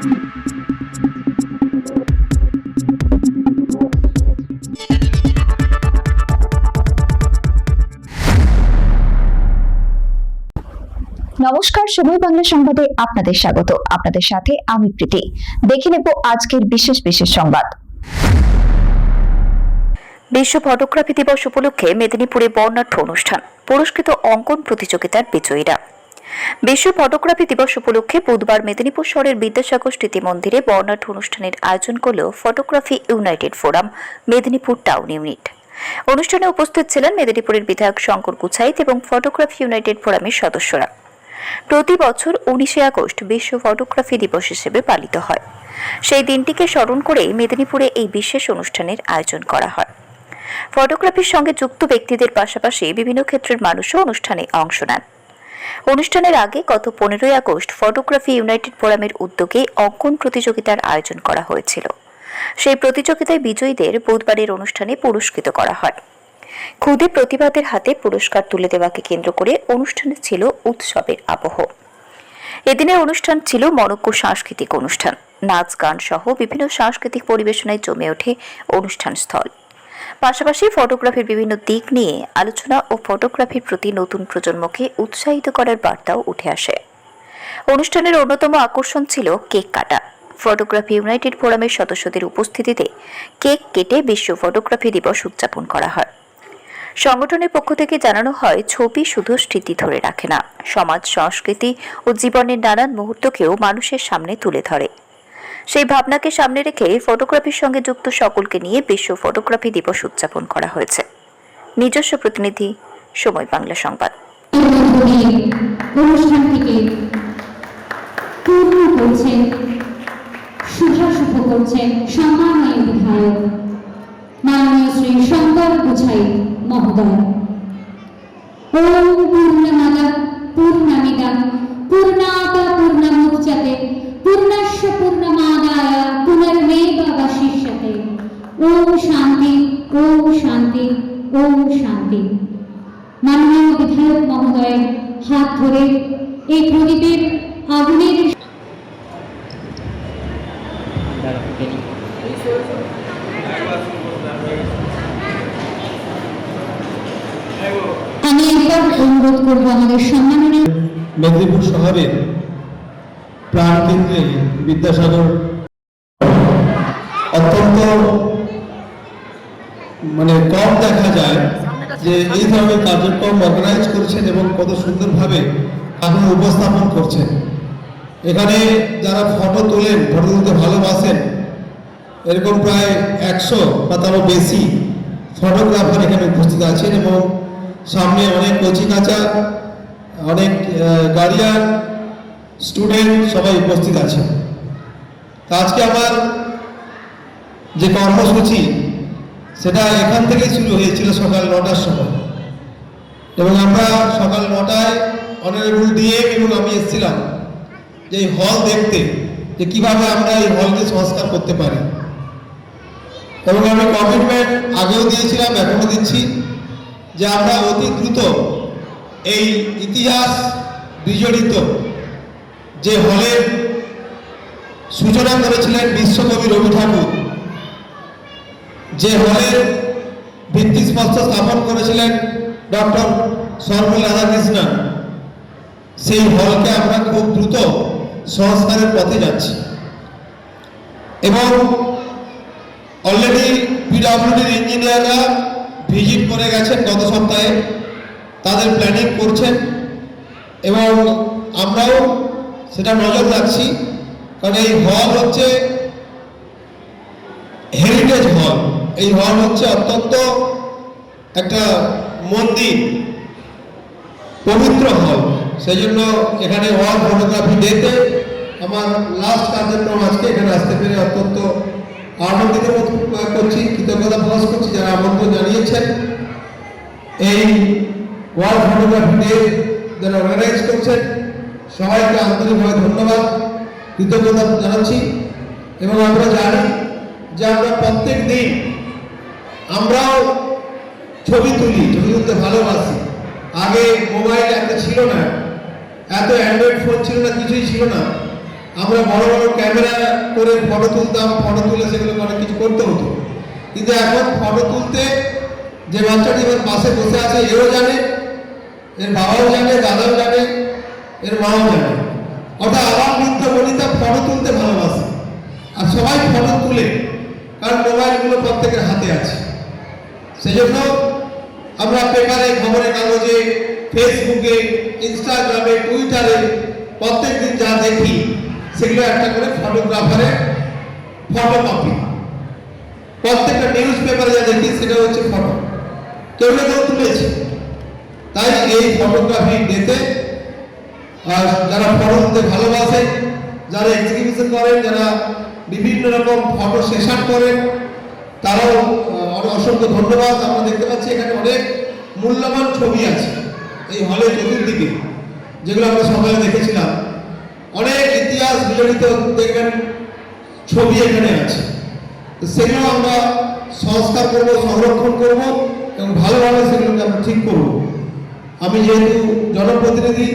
নমস্কার, সময় বাংলা সংবাদে আপনাদের স্বাগত। আপনাদের সাথে আমি প্রীতি। দেখে নেব আজকের বিশেষ সংবাদ। বিশ্ব ফটোগ্রাফি দিবস উপলক্ষে মেদিনীপুরে বর্ণাঢ্য অনুষ্ঠান, পুরস্কৃত অঙ্কন প্রতিযোগিতার বিজয়ীরা। বিশ্ব ফটোগ্রাফি দিবস উপলক্ষে বুধবার মেদিনীপুর শহরের বিদ্যাসাগর স্মৃতি মন্দিরে বর্ণাঢ্য অনুষ্ঠানের আয়োজন করল photography United forum Medinipur town unit. অনুষ্ঠানে উপস্থিত ছিলেন মেদিনীপুরের বিধায়ক শঙ্কর গুছাইত এবং ফটোগ্রাফি ইউনাইটেড ফোরামের সদস্যরা। প্রতি বছর 19শে আগস্ট বিশ্ব ফটোগ্রাফি দিবস হিসেবে পালিত হয়। সেই দিনটিকে স্মরণ করে মেদিনীপুরে এই বিশেষ অনুষ্ঠানের আয়োজন করা হয়। ফটোগ্রাফির সঙ্গে যুক্ত ব্যক্তিদের পাশাপাশি বিভিন্ন ক্ষেত্রের মানুষও অনুষ্ঠানে অংশ নেন। অনুষ্ঠানের আগে গত 15ই আগস্ট ফটোগ্রাফি ইউনাইটেড ফোরামের উদ্যোগে অঙ্কন প্রতিযোগিতার আয়োজন করা হয়েছিল। সেই প্রতিযোগিতায় বিজয়ীদের বুধবারের অনুষ্ঠানে পুরস্কৃত করা হয়। ক্ষুদে প্রতিভাদের হাতে পুরস্কার তুলে দেওয়াকে কেন্দ্র করে অনুষ্ঠানে ছিল উৎসবের আবহ। এদিনের অনুষ্ঠান ছিল মনোজ্ঞ সাংস্কৃতিক অনুষ্ঠান, নাচ গান সহ বিভিন্ন সাংস্কৃতিক পরিবেশনায় জমে ওঠে অনুষ্ঠান স্থল। পাশাপাশি ফটোগ্রাফির বিভিন্ন দিক নিয়ে আলোচনা ও ফটোগ্রাফির প্রতি নতুন প্রজন্মকে উৎসাহিত করার বার্তাও উঠে আসে। অনুষ্ঠানের অন্যতম আকর্ষণ ছিল কেক কাটা। ফটোগ্রাফি ইউনাইটেড ফোরামের সদস্যদের উপস্থিতিতে কেক কেটে বিশ্ব ফটোগ্রাফি দিবস উদযাপন করা হয়। সংগঠনের পক্ষ থেকে জানানো হয়, ছবি শুধু স্মৃতি ধরে রাখে না, সমাজ, সংস্কৃতি ও জীবনের নানান মুহূর্তকেও মানুষের সামনে তুলে ধরে। সেই ভাবনাকে সামনে রেখে ফটোগ্রাফির সঙ্গে যুক্ত সকলকে নিয়ে বিশ্ব ফটোগ্রাফি দিবস উদযাপন করা হয়েছে। নিজস্ব প্রতিনিধি, সময় বাংলা সংবাদ। অনুষ্ঠানটিকে পূর্ণ করছেন, শুভ করছেন সম্মানীয় বিধায়ক মাননীয় শ্রী শঙ্কর গুছাইত মহোদয়। ওম পূর্ণমাদা পূর্ণমিদা পূর্ণাত পূর্ণমুচ্যতে পূর্ণস্য পূর্ণমাদায় পুনর্মেবাবশিষ্যতে। ওম শান্তি, ওম শান্তি, ওম শান্তি। মাননীয় বিধায়ক মহোদয়ের হাত ধরে এই প্রদীপের আগুনের আমি একবার অনুরোধ করবো আমাদের সম্মাননীয় মেদিনীপুর শহরের প্রাণকেন্দ্রে বিদ্যাসাগর অত্যন্ত কম দেখা যায় যে এই ধরনের কার্যক্রম অর্গানাইজ করছেন এবং কত সুন্দরভাবে এখন উপস্থাপন করছেন। এখানে যারা ফটো তোলেন, ফটো তুলতে ভালোবাসেন, এরকম প্রায় 100 বা তারও বেশি ফটোগ্রাফার এখানে উপস্থিত আছেন এবং সামনে অনেক কচিকাঁচা, অনেক গার্ডিয়ান, স্টুডেন্ট সবাই উপস্থিত আছে। আজকে আমার যে কর্মসূচি সেটা এখান থেকেই শুরু হয়েছিল সকাল 9টার সময় এবং আমরা সকাল 9টায় অনারেবল ডিএম এবং আমি এসেছিলাম যে এই হল দেখতে, যে কিভাবে আমরা এই হলকে সংস্কার করতে পারি। এবং আমি কমিটমেন্ট আগেও দিয়েছিলাম, এখনো দিচ্ছি যে আমরা অতি দ্রুত এই ইতিহাস বিজড়িত যে হলের সূচনা করেছিলেন বিশ্বকবি রবি ঠাকুর, যে হলের ভিত্তিস্পর্শ স্থাপন করেছিলেন ডক্টর সর্বপল্লী রাধাকৃষ্ণন, সেই হলকে আমরা খুব দ্রুত সংস্কারের পথে যাচ্ছি। এবং অলরেডি পিডব্লিউডির ইঞ্জিনিয়াররা ভিজিট করে গেছেন গত সপ্তাহে, তাদের প্ল্যানিং করছেন এবং আমরাও সেটা নজর রাখছি। কারণ এই হল হচ্ছে হেরিটেজ হল, এই হল হচ্ছে অত্যন্ত একটা মন্দির, পবিত্র হল। সেই জন্য এখানে ওয়ার্ল্ড ফটোগ্রাফি ডেতে আমার লাস্ট কার্যক্রম আজকে এখানে আসতে পেরে অত্যন্ত আনন্দিত বোধ করছি, কৃতজ্ঞতা প্রকাশ করছি যারা আমন্ত্রণ জানিয়েছেন। এই ওয়ার্ল্ড ফটোগ্রাফি ডে যারা অর্গানাইজ করছেন সবাইকে আন্তরিকভাবে ধন্যবাদ, কৃতজ্ঞতা জানাচ্ছি। এবং আমরা জানি যে আমরা প্রত্যেক দিন আমরাও ছবি তুলতে ভালোবাসি। আগে মোবাইল এত ছিল না, এত অ্যান্ড্রয়েড ফোন ছিল না, কিছুই ছিল না। আমরা বড় বড় ক্যামেরা করে ফটো তুলতাম, ফটো তুলে সেগুলো অনেক কিছু করতে হতো। কিন্তু এখন ফটো তুলতে যে বাচ্চাটি এবার পাশে বসে আছে এও জানে, এর বাবাও জানে, দাদাও জানে, এর মাও জানে। অর্থাৎ আমার বৃদ্ধ বনিতা ফটো তুলতে ভালোবাসে, আর সবাই ফটো তুলে, কারণ মোবাইলগুলো প্রত্যেকের হাতে আছে। সেই জন্য আমরা পেপারে, খবরের কাগজে, ফেসবুকে, ইনস্টাগ্রামে, টুইটারে প্রত্যেক দিন যা দেখি সেগুলো একটা করে ফটোগ্রাফারের ফটোকপি। প্রত্যেকটা নিউজ পেপারে যা দেখি সেটা হচ্ছে ফটো, কেউ না কেউ তুলেছে। তাই এই ফটোগ্রাফি ডেতে যারা ফটো তুলতে ভালোবাসে, যারা এক্সিবিশন করেন, যারা বিভিন্ন রকম ফটো সেশন করেন, তারাও অসংখ্য ধন্যবাদ। আমরা দেখতে পাচ্ছি এখানে অনেক মূল্যবান ছবি আছে এই হলের চতুর্দিকে, যেগুলো আমরা সকালে দেখেছিলাম। অনেক ইতিহাস বিজড়িত দেখবেন ছবি এখানে আছে, তো সেগুলো আমরা সংস্কার করব, সংরক্ষণ করব এবং ভালোভাবে সেগুলোকে আমরা ঠিক করব। আমি যেহেতু জনপ্রতিনিধি,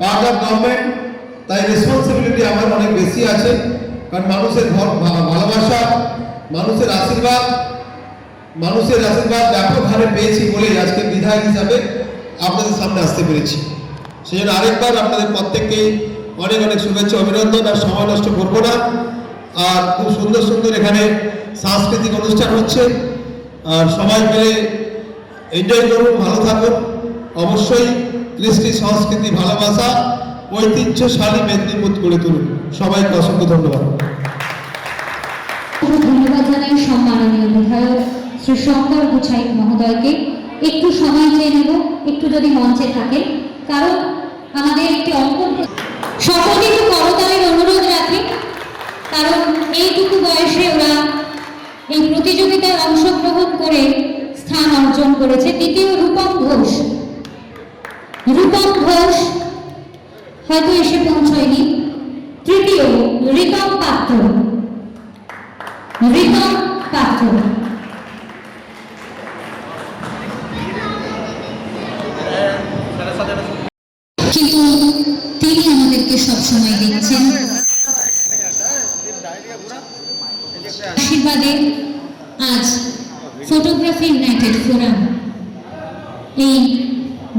পার্ট অফ গভর্নমেন্ট, তাই রেসপন্সিবিলিটি আমার অনেক বেশি আছে। কারণ মানুষের ভালোবাসা, মানুষের আশীর্বাদ ব্যাপক হারে পেয়েছি বলেই আজকে বিধায়ক হিসাবে আপনাদের সামনে আসতে পেরেছি। সেই জন্য আরেকবার আপনাদের প্রত্যেককে অনেক অনেক শুভেচ্ছা, অভিনন্দন। আর সময় নষ্ট করবো না। আর খুব সুন্দর সুন্দর এখানে সাংস্কৃতিক অনুষ্ঠান হচ্ছে, আর সবাই মিলে এনজয় করুন, ভালো থাকুন। অবশ্যই কৃষ্টি, সংস্কৃতি, ভালোবাসা, ঐতিহ্যশালী মেদিনীপুর গড়ে তুলুন। সবাইকে অসংখ্য ধন্যবাদ। ধন্যবাদ জানাই সম্মাননীয় বিধায়ক শ্রী শঙ্কর গুছাই মহোদয়কে। একটু সময় চেয়ে নেব, একটু যদি মঞ্চে থাকেন, কারণ আমাদের একটি অঙ্কন সকলকে একটু করতালির অনুরোধ রাখি, কারণ এইটুকু বয়সে ওরা এই প্রতিযোগিতায় অংশগ্রহণ করে স্থান অর্জন করেছে। দ্বিতীয় রূপম ঘোষ হয়তো এসে পৌঁছয়নি। তৃতীয় রিতম পাত্র। কিন্তু তিনি আমাদেরকে সবসময় দেখছেন আশীর্বাদে। আজ ফটোগ্রাফি ইউনাইটেড ফোরাম এই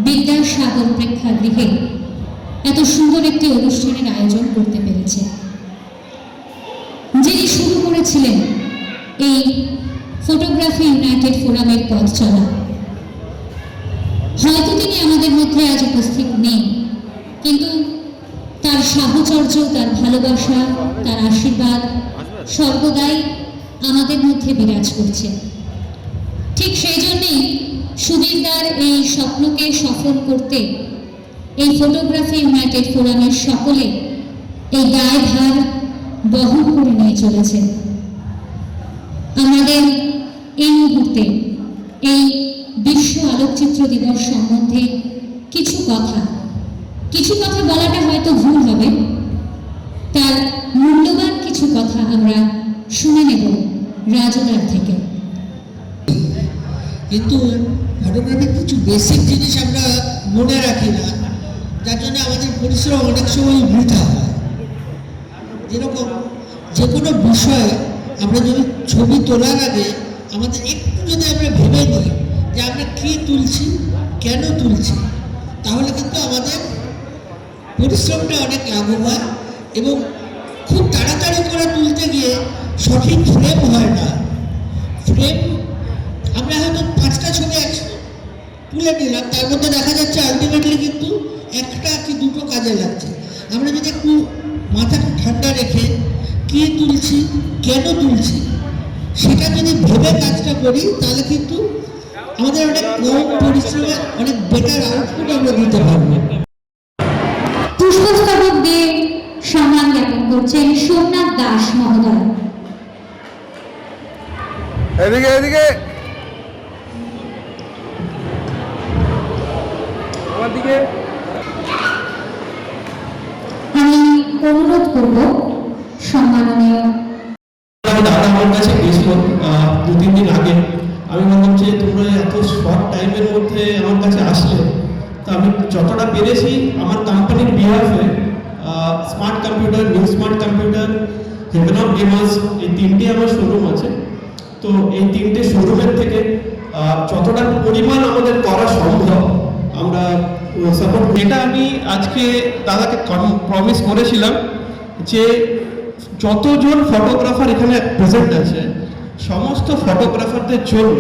বিদ্যাসাগর প্রেক্ষাগৃহে এত সুন্দর একটি অনুষ্ঠানের আয়োজন করতে পেরেছে। যিনি শুরু করেছিলেন এই ফটোগ্রাফি ইউনাইটেড ফোরামের পথ চলা, হয়তো তিনি আমাদের মধ্যে আজ উপস্থিত নেই, কিন্তু তার সাহচর্য, তার ভালোবাসা, তার আশীর্বাদ সর্বদাই আমাদের মধ্যে বিরাজ করছে। ঠিক সেই জন্যেই সুধীরদার এই স্বপ্নকে সফল করতে এই ফটোগ্রাফি ইউনাইটেড ফোরামের সকলে এই দায়ভার বহন করে নিয়ে চলেছে। আমাদের এই মুহূর্তে এই বিশ্ব আলোকচিত্র দিবস সম্বন্ধে কিছু কথা বলাটা হয়তো ভুল হবে। তার মূল্যবান কিছু কথা আমরা শুনে নেব রাজদার থেকে। কিন্তু ফটোগ্রাফির কিছু বেসিক জিনিস আমরা মনে রাখি না, যার জন্য আমাদের পরিশ্রম অনেক সময় বৃথা হয়। যেরকম যে কোনো বিষয়ে আমরা যদি ছবি তোলার আগে আমাদের একটু যদি আমরা ভেবে নিই যে আমরা কী তুলছি, কেন তুলছি, তাহলে কিন্তু আমাদের পরিশ্রমটা অনেক লাঘব হয়। এবং খুব তাড়াতাড়ি করে তুলতে গিয়ে সঠিক ফ্রেম হয় না। ফ্রেম আমরা হয়তো 5টা ছবি তুলে নিলাম, তার মধ্যে দেখা যাচ্ছে আলটিমেটলি কিন্তু 1টা কি 2টো কাজে লাগছে। আমরা যদি একটু মাথাটা ঠান্ডা রেখে কী তুলছি, কেন তুলছি, সেটা যদি ভেবে কাজটা করি, তাহলে কিন্তু আমাদের অনেক কম পরিশ্রমে অনেক বেটার আউটপুট আমরা দিতে পারবো। পুষ্পস্তবক দিয়ে সম্মান জ্ঞাপন করছেন সোমনাথ দাস মহোদয়। এদিকে আমি অনুরোধ করব সম্মাননীয় দাদা আমার কাছে গেছিল 2-3 দিন আগে। আমি বললাম যে তোমরা এত শর্ট টাইমের মধ্যে আমার কাছে আসলে, তো আমি যতটা পেরেছি আমার কোম্পানির behalf smart computer, new smart computer, heaven of gamers, এই তিনটে আমার শোরুম আছে। তো এই তিনটে শোরুমের থেকে যতটা পরিমাণ আমাদের করা সম্ভব আমরা সাপোর্ট। এটা আমি আজকে দাদাকে প্রমিস করেছিলাম যে যতজন ফটোগ্রাফার এখানে প্রেজেন্ট আছে সমস্ত ফটোগ্রাফারদের জন্য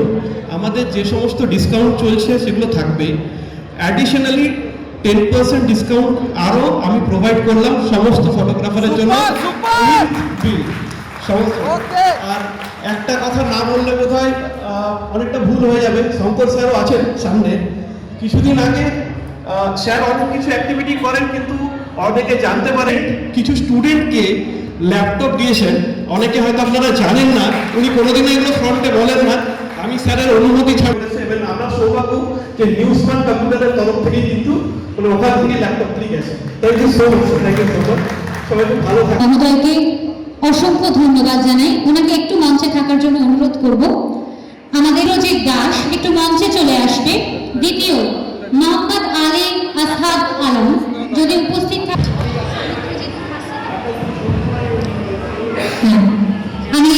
আমাদের যে সমস্ত ডিসকাউন্ট চলছে সেগুলো থাকবে। অ্যাডিশনালি 10% ডিসকাউন্ট আরও আমি প্রোভাইড করলাম সমস্ত ফটোগ্রাফারের জন্য। সমস্ত। আর একটা কথা না বললে বোধহয় অনেকটা ভুল হয়ে যাবে। শঙ্কর স্যারও আছেন সামনে। কিছুদিন আগে স্যার অনেক কিছু অ্যাক্টিভিটি করেন, কিন্তু অনেকে জানতে পারেন কিছু স্টুডেন্টকে ল্যাপটপ দিয়েছেন। অনেকে হয়তো আপনারা জানেন না, উনি কোনোদিনও এগুলো ফ্রন্টে বলেন না। আমি স্যারের অনুমতি ছাড়া এবং আমরা সৌভাগ্য যে নিউ স্মার্ট কম্পিউটারের তরফ থেকে কিন্তু ওখান থেকে ল্যাপটপ ফ্রি গেছে। Thank you so much, thank you so much. সবাই খুব ভালো থাকবেন। মহোদয়কে অসংখ্য ধন্যবাদ জানাই। ওনাকে একটু মঞ্চে থাকার জন্য অনুরোধ করব। আমাদেরও যে দাস একটু মঞ্চে চলে আসবে। দ্বিতীয় মোহাম্মদ আলী আসহাদ আলম যদি উপস্থিত থাকে। আমি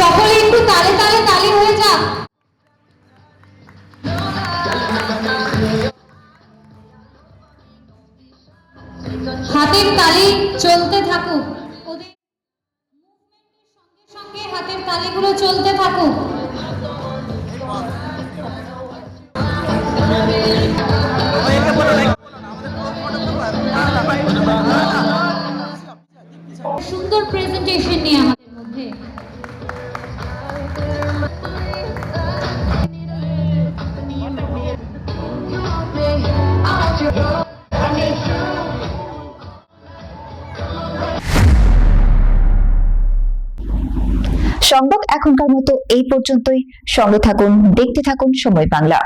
সকলে একটু তালে তালে তালি হয়ে যাক। হাতের তালি চলতে থাকুক, ওদের মুভমেন্টের সঙ্গে সঙ্গে হাতের তালিগুলো চলতে থাকুক। সুন্দর প্রেজেন্টেশন নিয়ে আমাদের মধ্যে সংবাদ এখনকার মতো এই পর্যন্তই। সঙ্গে থাকুন, দেখতে থাকুন সময় বাংলা।